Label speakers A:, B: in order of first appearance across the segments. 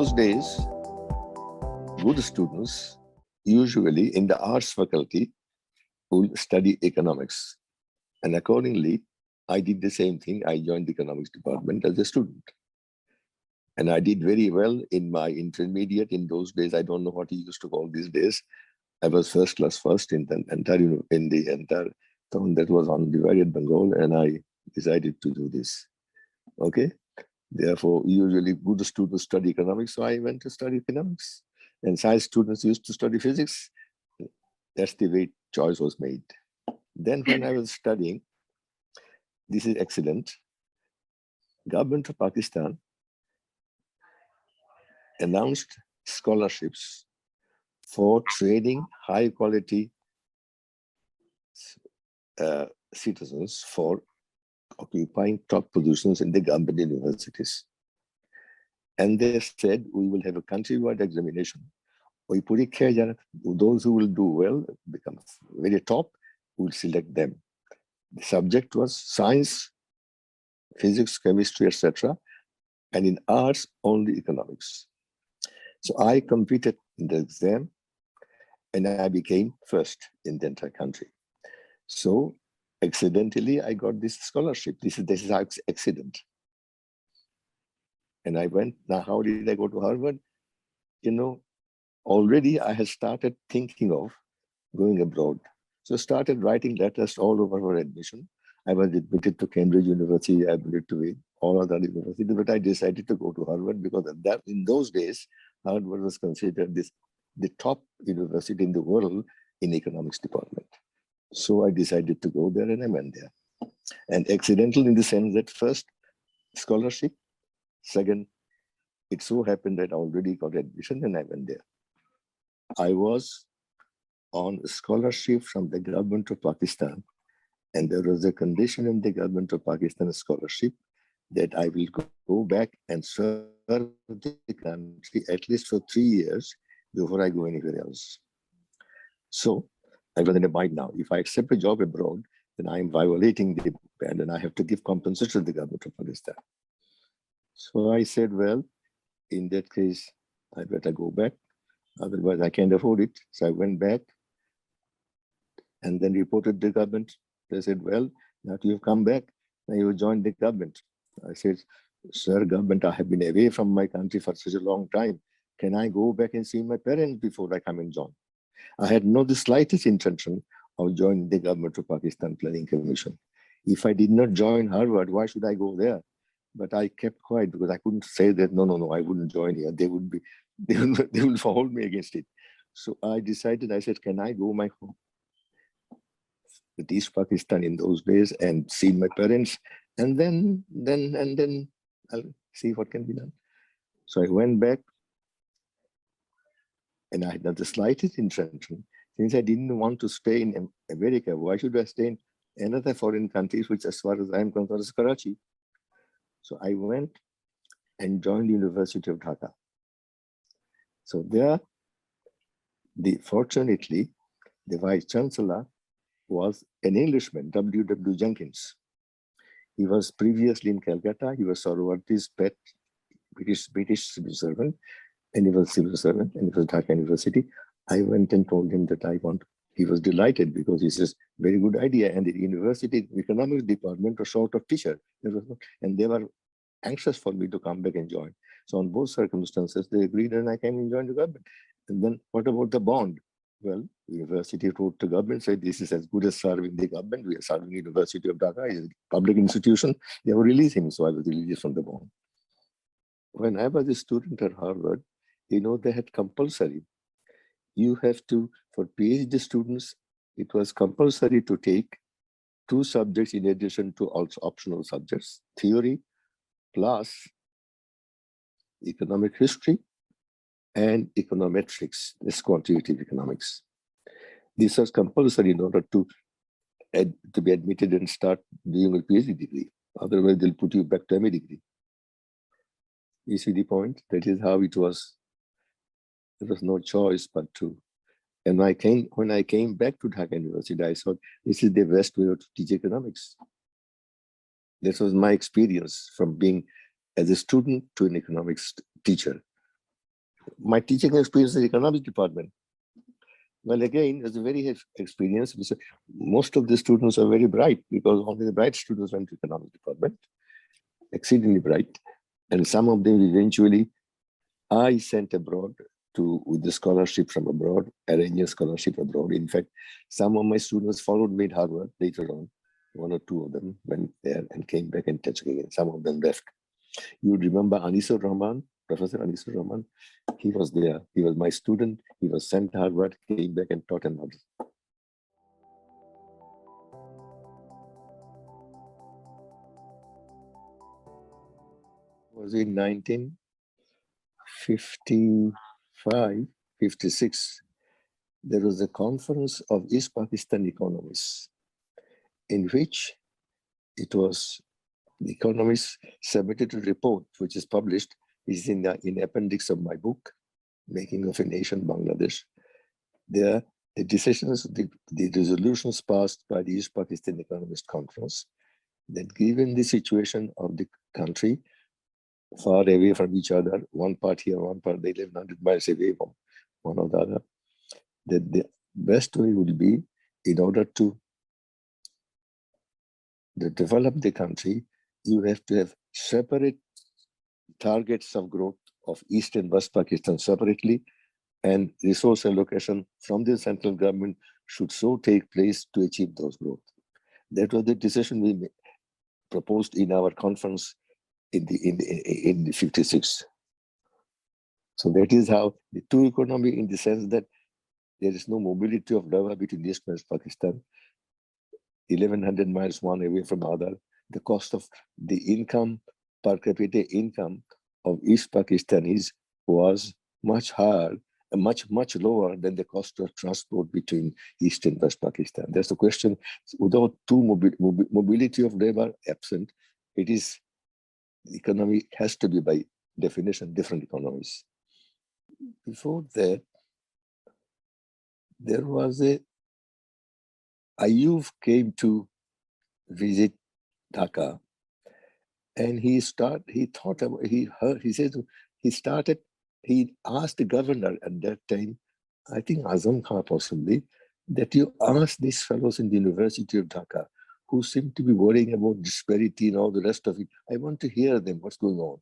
A: those days, good students, usually in the arts faculty, would study economics. And accordingly, I did the same thing. I joined the economics department as a student. And I did very well in my intermediate. In those days, I don't know what he used to call these days. I was first class first in the entire town that was on divided Bengal, and I decided to do this. Okay. Therefore, usually good students study economics, so I went to study economics. And science students used to study physics. That's the way choice was made. Then when I was studying, this is excellent. Government of Pakistan announced scholarships for training high quality citizens for occupying top positions in the government universities. And they said, we will have a countrywide examination. Those who will do well, become very top, we will select them. The subject was science, physics, chemistry, etc. And in arts, only economics. So I competed in the exam and I became first in the entire country. So accidentally, I got this scholarship. This is an accident. And I went, now how did I go to Harvard? You know, already I had started thinking of going abroad. So started writing letters all over for admission. I was admitted to Cambridge University, I admitted to all other universities, but I decided to go to Harvard because of that, in those days, Harvard was considered the top university in the world in economics department. So I decided to go there and I went there. And accidental in the sense that first, scholarship. Second, it so happened that I already got admission and I went there. I was on a scholarship from the government of Pakistan. And there was a condition in the government of Pakistan scholarship that I will go back and serve the country at least for 3 years before I go anywhere else. So I was in a mind now, if I accept a job abroad, then I am violating the ban and I have to give compensation to the government of Pakistan. So I said, well, in that case, I better go back. Otherwise, I can't afford it. So I went back and then reported the government. They said, well, now you have come back, now you have joined the government. I said, sir, government, I have been away from my country for such a long time. Can I go back and see my parents before I come and join? I had no the slightest intention of joining the government of Pakistan Planning Commission. If I did not join Harvard, why should I go there? But I kept quiet because I couldn't say that, no, I wouldn't join here. They will hold me against it. So I decided, I said, can I go my home? With East Pakistan in those days and see my parents, and then I'll see what can be done. So I went back and I had not the slightest intention. Since I didn't want to stay in America, why should I stay in another foreign country, which as far as I am concerned is Karachi? So I went and joined the University of Dhaka. So there, fortunately, the Vice Chancellor was an Englishman, W.W. Jenkins. He was previously in Calcutta. He was Sarwarti's pet British civil servant, and he was civil servant, and it was Dhaka University. I went and told him that I want. He was delighted because he says, very good idea. And the university economics department was short of teacher. And they were anxious for me to come back and join. So on both circumstances, they agreed and I came and joined the government. And then what about the bond? Well, the university wrote to government, said this is as good as serving the government. We are serving the University of Dhaka, it's a public institution. They will release him. So I was released from the bond. When I was a student at Harvard, they had compulsory. You have to, for PhD students, it was compulsory to take 2 subjects in addition to also optional subjects, theory plus economic history and econometrics, this quantitative economics. This was compulsory in order to be admitted and start doing a PhD degree. Otherwise, they'll put you back to MA degree. You see the point? That is how it was. There was no choice but to. And when I came back to Dhaka University, I thought this is the best way to teach economics. This was my experience from being as a student to an economics teacher. My teaching experience in the economics department. Well, again, it's a very experience. Most of the students are very bright because only the bright students went to economics department, exceedingly bright. And some of them eventually I sent abroad with the scholarship from abroad, arranging scholarship abroad. In fact, some of my students followed me at Harvard later on. One or two of them went there and came back and touched again. Some of them left. You remember Anisur Rahman, Professor Anisur Rahman? He was there. He was my student. He was sent to Harvard, came back and taught another. Was in 1955, 56. There was a conference of East Pakistan economists in which it was the economists submitted a report, which is published, is in the appendix of my book, Making of a Nation, Bangladesh. There, the decisions, the resolutions passed by the East Pakistan Economist Conference, that given the situation of the country, far away from each other, one part here, one part, they live 100 miles away from one or the other, that the best way would be, in order to develop the country, you have to have separate targets of growth of East and West Pakistan separately, and resource allocation from the central government should so take place to achieve those growth. That was the decision we proposed in our conference in the 56. So that is how the two economy, in the sense that there is no mobility of labor between East and West Pakistan, 1100 miles one away from the other. The cost of the income, per capita income of East Pakistanis was much higher, much lower than the cost of transport between East and West Pakistan. That's the question. Without two mobility of labor absent, it is, the economy has to be by definition different economies. Before that, there was Ayub came to visit Dhaka, and he said, he asked the governor at that time, I think Azam Khan possibly, that you ask these fellows in the University of Dhaka who seem to be worrying about disparity and all the rest of it. I want to hear them, what's going on.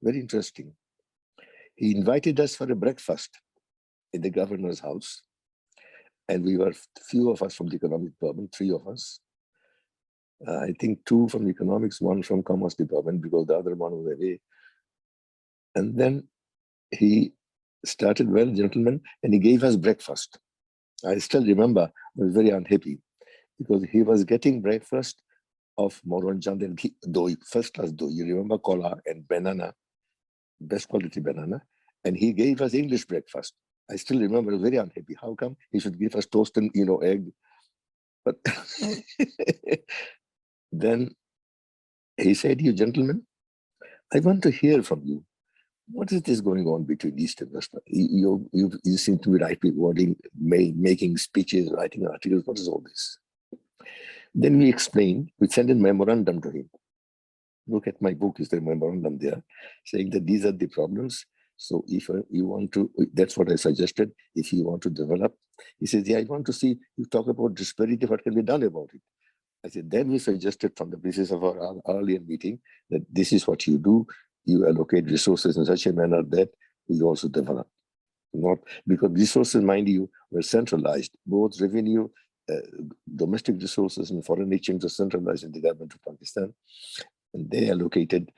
A: Very interesting. He invited us for a breakfast in the governor's house. And we were few of us from the economic department, three of us. I think two from economics, one from commerce department, because the other one was away. And then he started, well, gentlemen, and he gave us breakfast. I still remember, I was very unhappy because he was getting breakfast of Moranjand and doi, first class doi. You remember cola and banana, best quality banana. And he gave us English breakfast. I still remember, I was very unhappy. How come he should give us toast and, egg? But then he said, you gentlemen, I want to hear from you. What is this going on between East and West? You seem to be writing, making speeches, writing articles. What is all this? Then we explained, we sent a memorandum to him. Look at my book, is the memorandum there, saying that these are the problems. So if you want to, that's what I suggested, if you want to develop, he says, yeah, I want to see, you talk about disparity, what can be done about it? I said, then we suggested from the basis of our earlier meeting that this is what you do. You allocate resources in such a manner that we also develop. Not because resources, mind you, were centralized, both revenue, domestic resources and foreign exchange are centralized in the government of Pakistan, and they allocated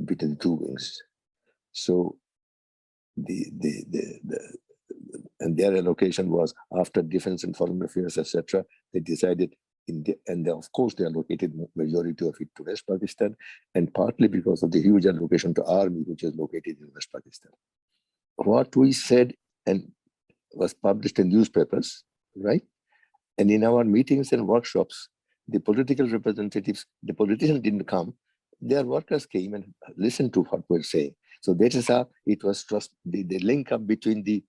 A: between the two wings. So and their allocation was after defense and foreign affairs, etc. They decided of course they allocated majority of it to West Pakistan, and partly because of the huge allocation to army, which is located in West Pakistan. What we said and was published in newspapers, right? And in our meetings and workshops, the political representatives, the politicians didn't come, their workers came and listened to what we're saying. So that is how it was the link up between the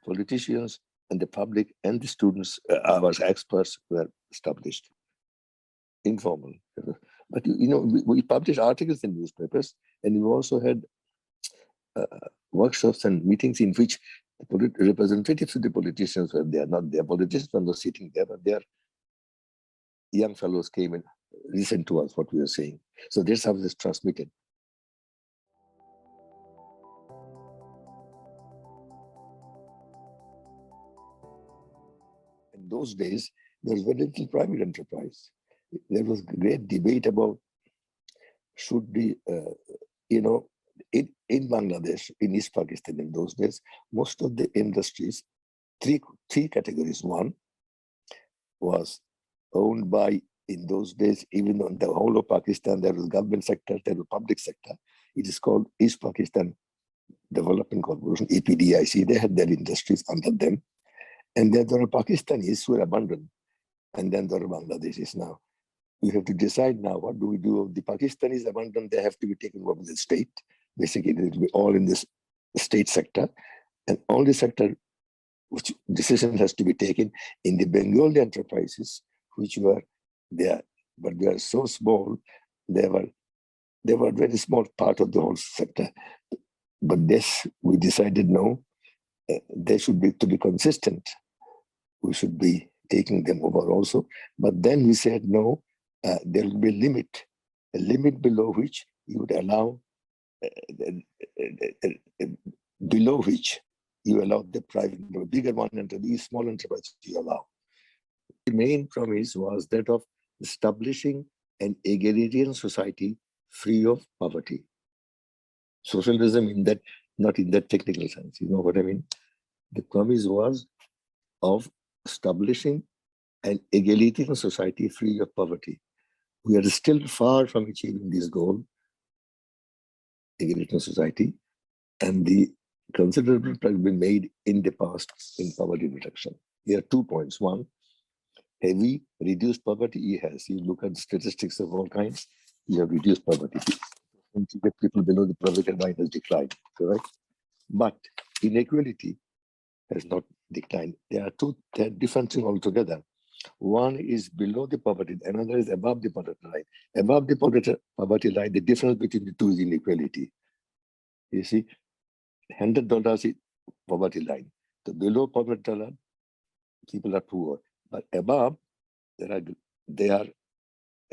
A: politicians and the public and the students, our experts were established. Informal. But we published articles in newspapers, and we also had workshops and meetings in which the representatives of the politicians were there, not their politicians were not sitting there, but their young fellows came and listened to us, what we were saying. So that's how this transmitted. In those days, there was very little private enterprise. There was great debate about should be, in Bangladesh, in East Pakistan in those days, most of the industries, three categories. One was owned by, in those days, even on the whole of Pakistan, there was government sector, there was public sector. It is called East Pakistan Development Corporation, EPDIC. They had their industries under them. And then there are Pakistanis who were abandoned. And then there are Bangladeshis now. We have to decide now, what do we do? The Pakistanis abandoned, they have to be taken over the state. Basically, it will be all in this state sector. And all the sector which decision has to be taken in the Bengali enterprises, which were there, but they are so small, they were a very small part of the whole sector. But this, we decided no, they should be, to be consistent, we should be taking them over also. But then we said no, there will be a limit below which you would allow, below which you allow the private, the bigger one and the small enterprise you allow. The main promise was that of establishing an egalitarian society free of poverty. Socialism in that, not in that technical sense, you know what I mean? The promise was of establishing an egalitarian society free of poverty. We are still far from achieving this goal, egalitarian society, and the considerable progress has been made in the past in poverty reduction. Here are 2 points. One, have we reduced poverty? Yes. You look at statistics of all kinds, you have reduced poverty. People below the poverty line has declined, correct? But inequality has not declined. There are different things altogether. One is below the poverty, another is above the poverty line. Above the poverty line, the difference between the two is inequality. You see, $100 is poverty line. So below poverty line, people are poor. But above, they are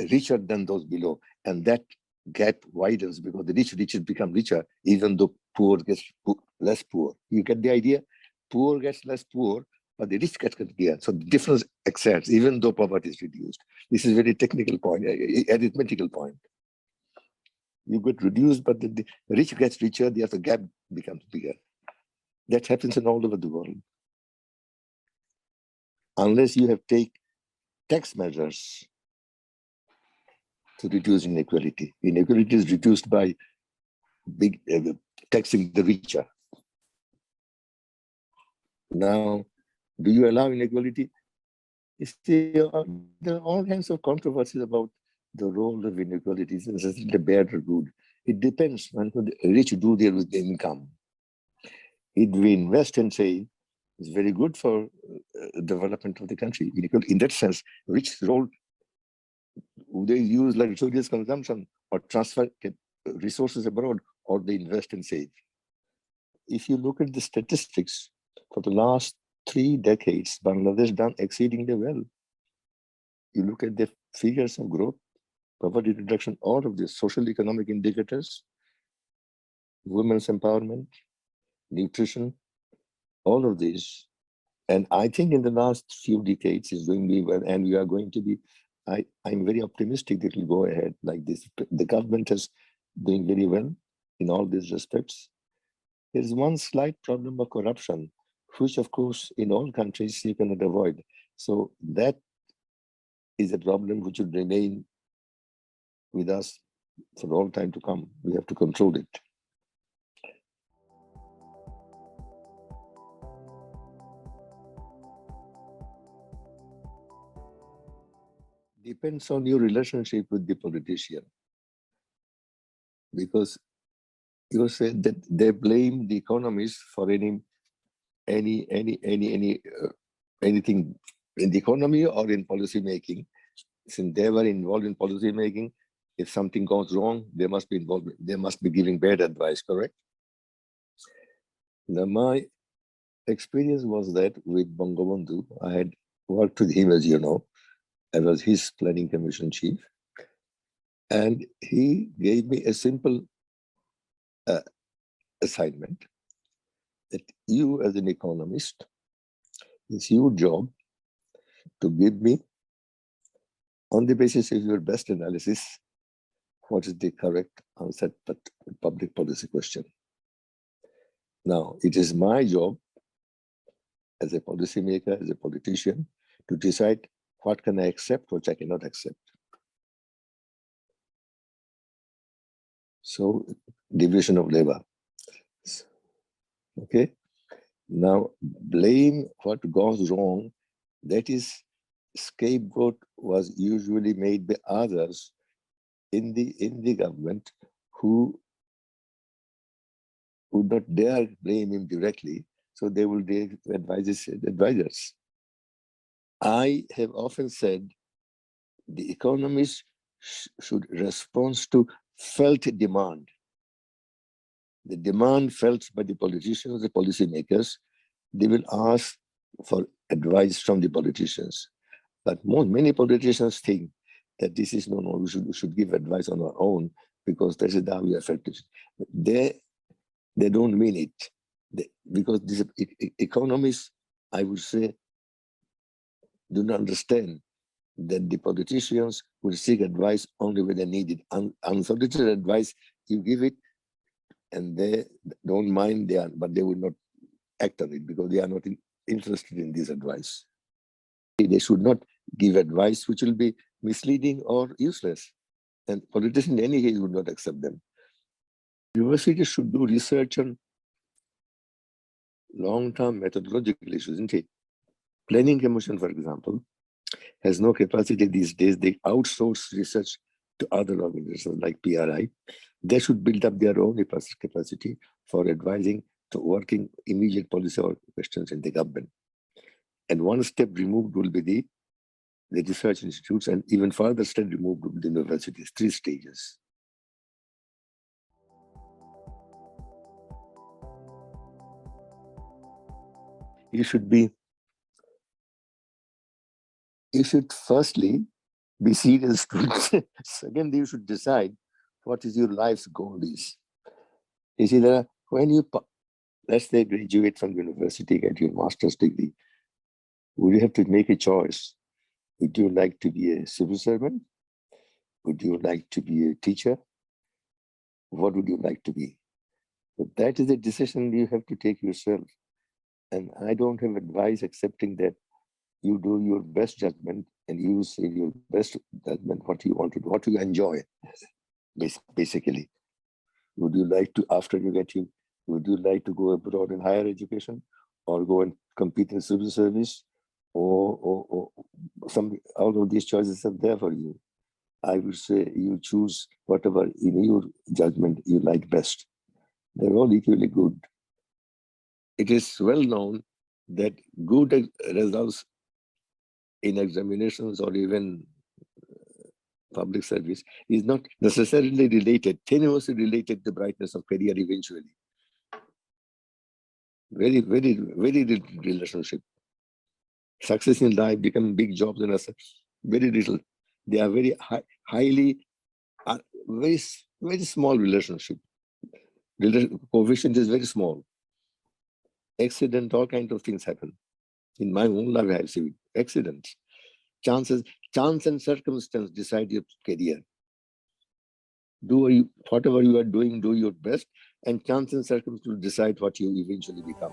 A: richer than those below. And that gap widens because the rich become richer, even though poor gets less poor. You get the idea? Poor gets less poor, but the rich gets bigger. So the difference exceeds, even though poverty is reduced. This is a very technical point, arithmetical point. You get reduced, but the rich gets richer, the gap becomes bigger. That happens in all over the world. Unless you have take tax measures to reduce inequality. Inequality is reduced by big taxing the richer. Now, do you allow inequality? There are all kinds of controversies about the role of inequalities. Is it the bad or good? It depends on what the rich do there with the income. If we invest and save, it's very good for development of the country. In that sense, rich role, they use luxurious consumption or transfer resources abroad, or they invest and save. If you look at the statistics for the last 3 decades, Bangladesh done exceedingly well. You look at the figures of growth, poverty reduction, all of this, social economic indicators, women's empowerment, nutrition, all of these. And I think in the last few decades is doing really well, and we are going to be, I'm very optimistic that it will go ahead like this. The government is doing very well in all these respects. There's one slight problem of corruption, which of course in all countries you cannot avoid. So that is a problem which will remain with us for all time to come. We have to control it. Depends on your relationship with the politician. Because you said that they blame the economists for anything in the economy or in policy making. Since they were involved in policy making, if something goes wrong, they must be involved. They must be giving bad advice, correct? Now, my experience was that with Bangabandhu, I had worked with him, as you know. I was his planning commission chief. And he gave me a simple assignment that you, as an economist, it's your job to give me, on the basis of your best analysis, what is the correct answer to the public policy question. Now, it is my job as a policymaker, as a politician, to decide what can I accept, what I cannot accept. So, division of labor. Okay. Now, blame what goes wrong, that is, scapegoat was usually made by others in the government who would not dare blame him directly, so they will give advisors. I have often said the economists should respond to felt demand. The demand felt by the politicians, the policymakers, they will ask for advice from the politicians. But many politicians think that this is no, we should give advice on our own because this is how we are effective. They don't mean it. Because these economists, I would say, do not understand that the politicians will seek advice only when they need it. Unsolicited advice, you give it, and they don't mind, but they will not act on it because they are not interested in this advice. They should not give advice which will be misleading or useless. And politicians in any case would not accept them. Universities should do research on long-term methodological issues, isn't it? Planning Commission, for example, has no capacity these days. They outsource research to other organizations like PRI. They should build up their own capacity for advising to working immediate policy or questions in the government. And one step removed will be the research institutes, and even further step removed will be the universities, 3 stages. You should firstly be serious. Secondly, you should decide what is your life's goal is. You see, when you, let's say, graduate from university, get your master's degree, would you have to make a choice? Would you like to be a civil servant? Would you like to be a teacher? What would you like to be? But that is a decision you have to take yourself. And I don't have advice accepting that you do your best judgment and you say your best judgment, what you want to do, what you enjoy, basically. Would you like to, after you get you, would you like to go abroad in higher education or go and compete in civil service or some, all of these choices are there for you. I would say you choose whatever in your judgment you like best. They're all equally good. It is well known that good results in examinations or even public service is not necessarily related, tenuously related to the brightness of career eventually. Very, very, very little relationship. Success in life, becoming big jobs and very little. They are very highly, very, very small relationship. Coefficient is very small. Accident, all kinds of things happen. In my own life, I have seen accidents. Chance and circumstance decide your career. Whatever you are doing, do your best, and chance and circumstance will decide what you eventually become.